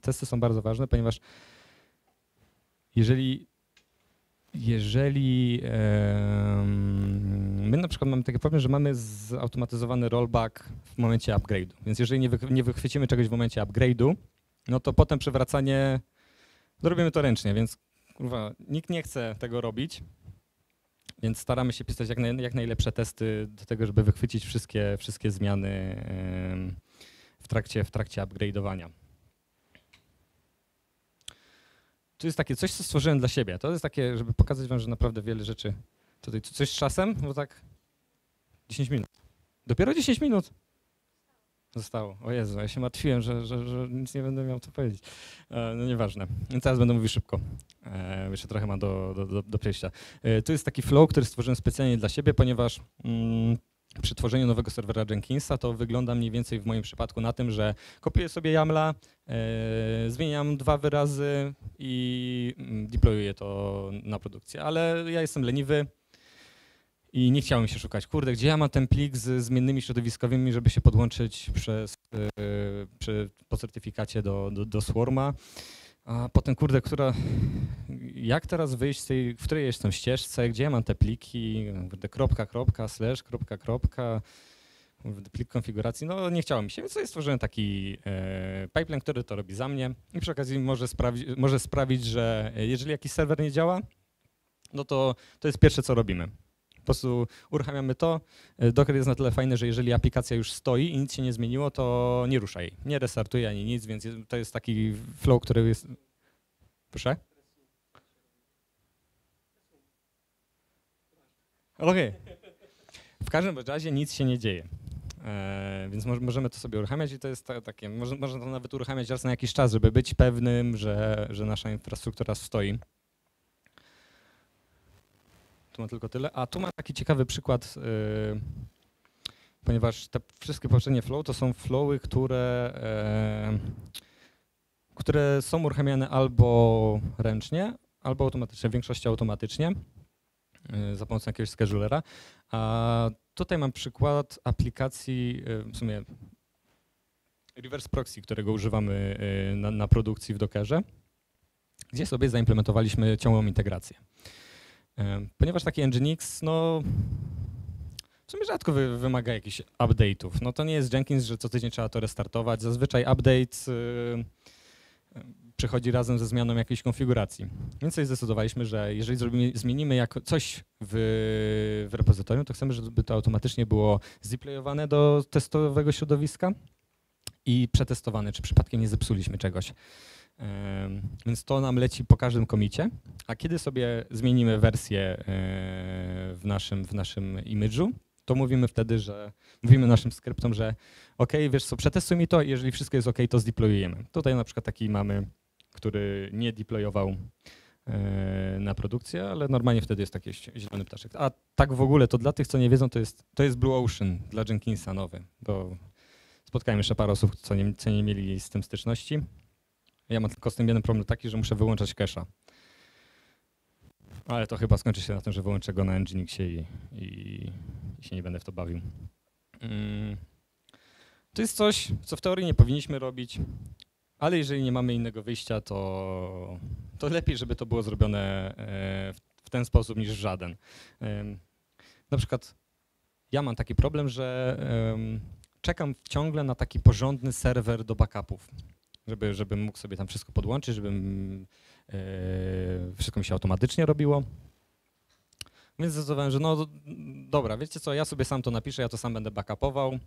testy są bardzo ważne, ponieważ jeżeli my na przykład mamy taki problem, że mamy zautomatyzowany rollback w momencie upgrade'u. Więc jeżeli nie wychwycimy czegoś w momencie upgrade'u, no to potem przewracanie, robimy to ręcznie, więc kurwa, nikt nie chce tego robić, więc staramy się pisać jak najlepsze testy do tego, żeby wychwycić wszystkie zmiany w trakcie upgrade'owania. Tu jest takie coś, co stworzyłem dla siebie. To jest takie, żeby pokazać wam, że naprawdę wiele rzeczy. Tutaj coś z czasem, bo tak 10 minut. Dopiero 10 minut. Zostało. O Jezu, ja się martwiłem, że nic nie będę miał co powiedzieć. No nieważne. Więc teraz będę mówił szybko. Jeszcze trochę ma do przejścia. Tu jest taki flow, który stworzyłem specjalnie dla siebie, ponieważ przy tworzeniu nowego serwera Jenkinsa to wygląda mniej więcej w moim przypadku na tym, że kopiuję sobie YAML-a, zmieniam 2 wyrazy i deployuję to na produkcję. Ale ja jestem leniwy. I nie chciałem się szukać, kurde, gdzie ja mam ten plik z zmiennymi środowiskowymi, żeby się podłączyć po certyfikacie do Swarma. A potem, kurde, jak teraz wyjść z tej, w której jestem ścieżce, gdzie ja mam te pliki, kropka, slash, kropka, plik konfiguracji. No nie chciało mi się, więc sobie stworzyłem taki pipeline, który to robi za mnie i przy okazji może sprawić, że jeżeli jakiś serwer nie działa, no to jest pierwsze, co robimy. Po prostu uruchamiamy to. Docker jest na tyle fajny, że jeżeli aplikacja już stoi i nic się nie zmieniło, to nie rusza jej. Nie restartuje ani nic, więc to jest taki flow, który jest... Proszę? Okej. W każdym razie nic się nie dzieje. Więc możemy to sobie uruchamiać i to jest takie, można to nawet uruchamiać raz na jakiś czas, żeby być pewnym, że nasza infrastruktura stoi. Tu ma tylko tyle. A tu mam taki ciekawy przykład, ponieważ te wszystkie poprzednie flow to są flowy, które są uruchamiane albo ręcznie, albo automatycznie, w większości automatycznie za pomocą jakiegoś schedulera. A tutaj mam przykład aplikacji, w sumie reverse proxy, którego używamy na produkcji w Dockerze, gdzie sobie zaimplementowaliśmy ciągłą integrację. Ponieważ taki Nginx, no w sumie rzadko wymaga jakichś update'ów. No to nie jest Jenkins, że co tydzień trzeba to restartować. Zazwyczaj update przychodzi razem ze zmianą jakiejś konfiguracji. Więc sobie zdecydowaliśmy, że jeżeli zmienimy coś w repozytorium, to chcemy, żeby to automatycznie było zdeployowane do testowego środowiska i przetestowane, czy przypadkiem nie zepsuliśmy czegoś. Więc to nam leci po każdym komicie, a kiedy sobie zmienimy wersję w naszym image'u, to mówimy wtedy, że mówimy naszym skryptom, że OK, wiesz co, przetestuj mi to i jeżeli wszystko jest OK, to zdeployujemy. Tutaj na przykład taki mamy, który nie deployował na produkcję, ale normalnie wtedy jest taki zielony ptaszek. A tak w ogóle, to dla tych, co nie wiedzą, to jest Blue Ocean dla Jenkinsa nowy, bo spotkałem jeszcze parę osób, co nie mieli z tym styczności. Ja mam tylko z tym jeden problem taki, że muszę wyłączać cache'a. Ale to chyba skończy się na tym, że wyłączę go na Nginxie i się nie będę w to bawił. To jest coś, co w teorii nie powinniśmy robić, ale jeżeli nie mamy innego wyjścia, to lepiej, żeby to było zrobione w ten sposób niż w żaden. Na przykład ja mam taki problem, że czekam ciągle na taki porządny serwer do backupów, żebym mógł sobie tam wszystko podłączyć, wszystko mi się automatycznie robiło. Więc zdecydowałem, że no dobra, wiecie co, ja sobie sam to napiszę, ja to sam będę backupował.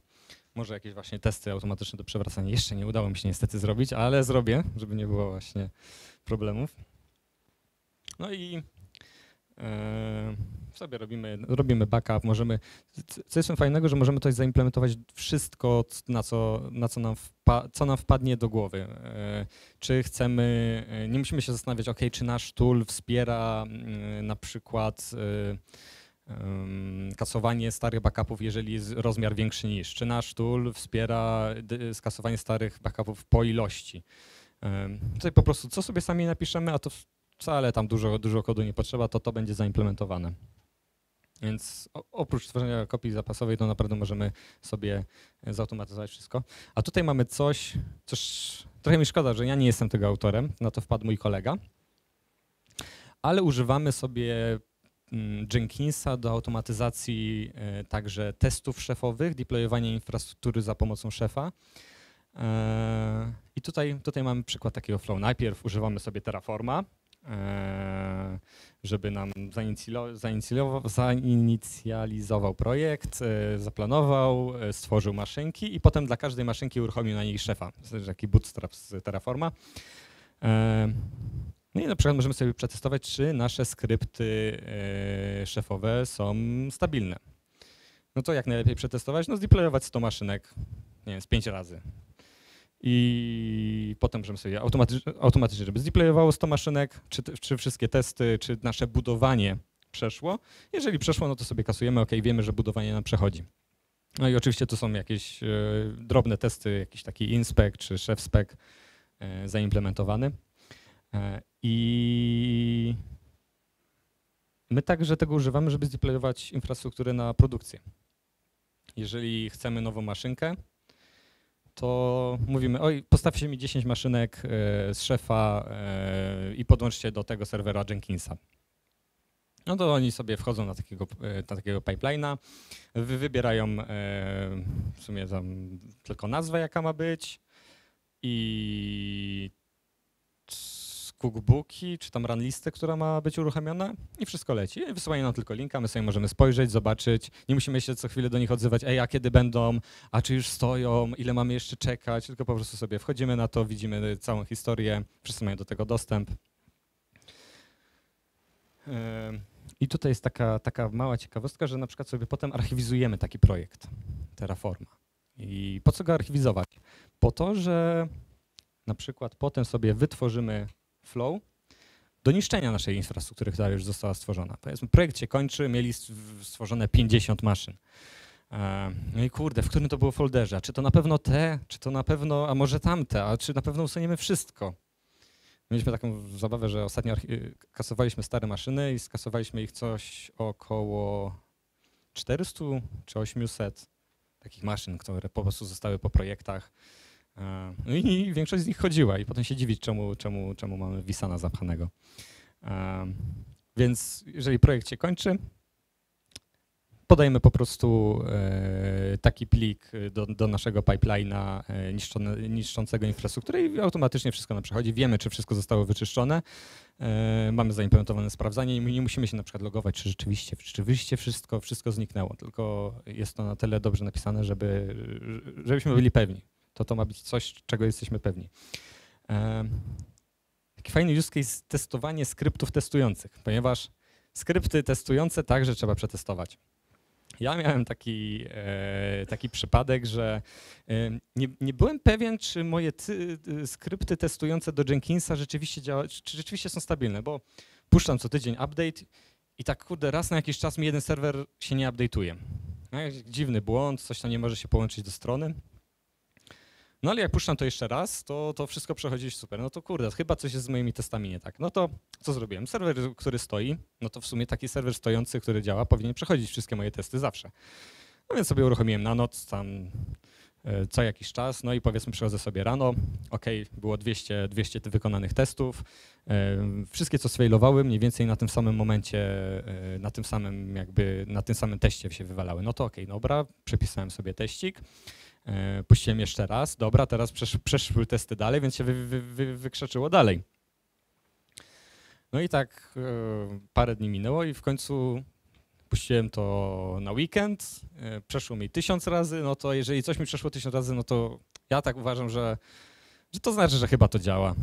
Może jakieś właśnie testy automatyczne do przewracania jeszcze nie udało mi się niestety zrobić, ale zrobię, żeby nie było właśnie problemów. No i sobie robimy backup, możemy, co jest fajnego, że możemy coś zaimplementować wszystko, co nam wpadnie do głowy. Czy chcemy, nie musimy się zastanawiać, OK, czy nasz tool wspiera na przykład kasowanie starych backupów, jeżeli jest rozmiar większy niż, czy nasz tool wspiera skasowanie starych backupów po ilości. Tutaj po prostu co sobie sami napiszemy, a to wcale tam dużo kodu nie potrzeba, to będzie zaimplementowane. Więc oprócz tworzenia kopii zapasowej, to naprawdę możemy sobie zautomatyzować wszystko. A tutaj mamy coś trochę mi szkoda, że ja nie jestem tego autorem, na to wpadł mój kolega, ale używamy sobie Jenkinsa do automatyzacji także testów szefowych, deployowania infrastruktury za pomocą szefa. I tutaj mamy przykład takiego flow. Najpierw używamy sobie Terraforma, żeby nam zainicjalizował projekt, zaplanował, stworzył maszynki i potem dla każdej maszynki uruchomił na niej szefa, taki bootstrap z Terraforma. No i na przykład możemy sobie przetestować, czy nasze skrypty szefowe są stabilne. No to jak najlepiej przetestować? No zdeployować 100 maszynek, nie wiem, z 5 razy. I potem możemy sobie automatycznie, żeby zdeployowało 100 maszynek, czy wszystkie testy, czy nasze budowanie przeszło. Jeżeli przeszło, no to sobie kasujemy, OK, wiemy, że budowanie nam przechodzi. No i oczywiście tu są jakieś drobne testy, jakiś taki inspect czy chef spec zaimplementowany. I my także tego używamy, żeby zdeployować infrastrukturę na produkcję. Jeżeli chcemy nową maszynkę, to mówimy, oj, postawcie mi 10 maszynek z szefa i podłączcie do tego serwera Jenkinsa. No to oni sobie wchodzą na takiego pipeline'a, wybierają w sumie tam tylko nazwę, jaka ma być i cookbooki, czy tam run listę, która ma być uruchomiona i wszystko leci. Wysyłają nam tylko linka, my sobie możemy spojrzeć, zobaczyć, nie musimy się co chwilę do nich odzywać, ej, a kiedy będą, a czy już stoją, ile mamy jeszcze czekać, tylko po prostu sobie wchodzimy na to, widzimy całą historię, wszyscy mają do tego dostęp. I tutaj jest taka mała ciekawostka, że na przykład sobie potem archiwizujemy taki projekt Terraforma. I po co go archiwizować? Po to, że na przykład potem sobie wytworzymy flow do niszczenia naszej infrastruktury, która już została stworzona. Powiedzmy, projekt się kończy, mieli stworzone 50 maszyn. No i kurde, w którym to było folderze? Czy to na pewno te, czy to na pewno, a może tamte, a czy na pewno usuniemy wszystko? Mieliśmy taką zabawę, że ostatnio kasowaliśmy stare maszyny i skasowaliśmy ich coś około 400 czy 800 takich maszyn, które po prostu zostały po projektach. No i większość z nich chodziła i potem się dziwić, czemu mamy Wisana zapchanego. Więc jeżeli projekt się kończy, podajemy po prostu taki plik do naszego pipeline'a niszczącego infrastrukturę i automatycznie wszystko nam przechodzi. Wiemy, czy wszystko zostało wyczyszczone. Mamy zaimplementowane sprawdzanie i nie musimy się na przykład logować, czy rzeczywiście wszystko zniknęło, tylko jest to na tyle dobrze napisane, żebyśmy byli pewni. To ma być coś, czego jesteśmy pewni. Taki fajny use case testowanie skryptów testujących, ponieważ skrypty testujące także trzeba przetestować. Ja miałem taki przypadek, że nie byłem pewien, czy moje skrypty testujące do Jenkinsa rzeczywiście działają, czy rzeczywiście są stabilne, bo puszczam co tydzień update i tak kurde, raz na jakiś czas mi jeden serwer się nie update'uje. No, dziwny błąd, coś tam nie może się połączyć do strony. No ale jak puszczam to jeszcze raz, to wszystko przechodzi super. No to kurde, chyba coś jest z moimi testami nie tak. No to co zrobiłem? Serwer, który stoi, no to w sumie taki serwer stojący, który działa, powinien przechodzić wszystkie moje testy zawsze. No więc sobie uruchomiłem na noc tam co jakiś czas, no i powiedzmy przychodzę sobie rano, było 200 wykonanych testów, wszystkie co sfailowały mniej więcej na tym samym momencie, na tym samym teście się wywalały. No to dobra, przepisałem sobie teścik. Puściłem jeszcze raz, dobra, teraz przeszły testy dalej, więc się wykrzeczyło dalej. No i tak parę dni minęło i w końcu puściłem to na weekend, przeszło mi 1000 razy, no to jeżeli coś mi przeszło 1000 razy, no to ja tak uważam, że to znaczy, że chyba to działa.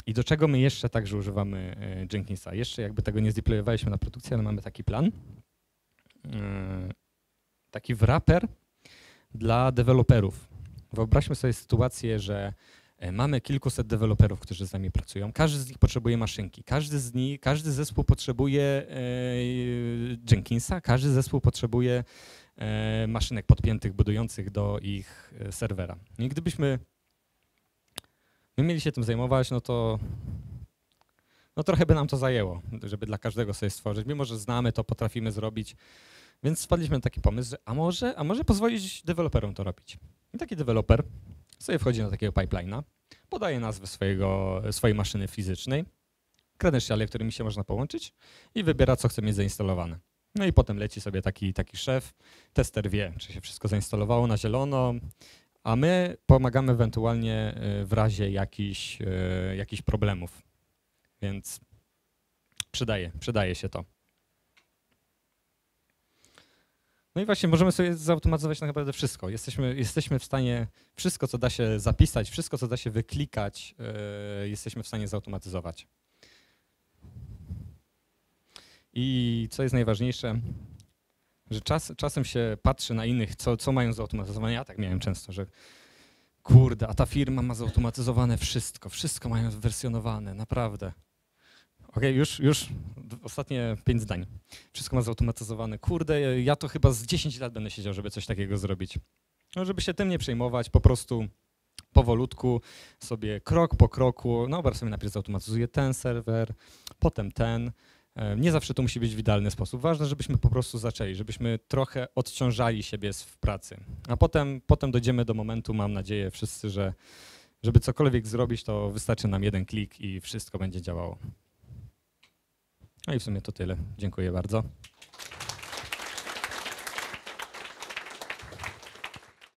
I do czego my jeszcze także używamy Jenkinsa? Jeszcze jakby tego nie zdeployowaliśmy na produkcję, ale mamy taki plan. Taki wrapper dla deweloperów. Wyobraźmy sobie sytuację, że mamy kilkuset deweloperów, którzy z nami pracują. Każdy z nich potrzebuje maszynki. Każdy zespół potrzebuje Jenkinsa, każdy zespół potrzebuje maszynek podpiętych, budujących do ich serwera. I gdybyśmy my mieli się tym zajmować, no to trochę by nam to zajęło, żeby dla każdego sobie stworzyć. Mimo że znamy to, potrafimy zrobić. Więc wpadliśmy na taki pomysł, że a może pozwolić deweloperom to robić. I taki deweloper sobie wchodzi na takiego pipeline'a, podaje nazwę swojej maszyny fizycznej, credentiale, którymi się można połączyć i wybiera, co chce mieć zainstalowane. No i potem leci sobie taki szef, tester wie, czy się wszystko zainstalowało na zielono, a my pomagamy ewentualnie w razie jakichś problemów. Więc przydaje się to. No i właśnie możemy sobie zautomatyzować tak naprawdę wszystko. Jesteśmy w stanie wszystko, co da się zapisać, wszystko, co da się wyklikać, jesteśmy w stanie zautomatyzować. I co jest najważniejsze, że czasem się patrzy na innych, co mają zautomatyzowane. Ja tak miałem często, że kurde, a ta firma ma zautomatyzowane wszystko mają wersjonowane, naprawdę. Już ostatnie 5 zdań. Wszystko ma zautomatyzowane. Kurde, ja to chyba z 10 lat będę siedział, żeby coś takiego zrobić. No, żeby się tym nie przejmować, po prostu powolutku sobie krok po kroku, no sobie najpierw zautomatyzuję ten serwer, potem ten. Nie zawsze to musi być w idealny sposób. Ważne, żebyśmy po prostu zaczęli, żebyśmy trochę odciążali siebie w pracy. A potem dojdziemy do momentu, mam nadzieję wszyscy, że żeby cokolwiek zrobić, to wystarczy nam jeden klik i wszystko będzie działało. No i w sumie to tyle. Dziękuję bardzo.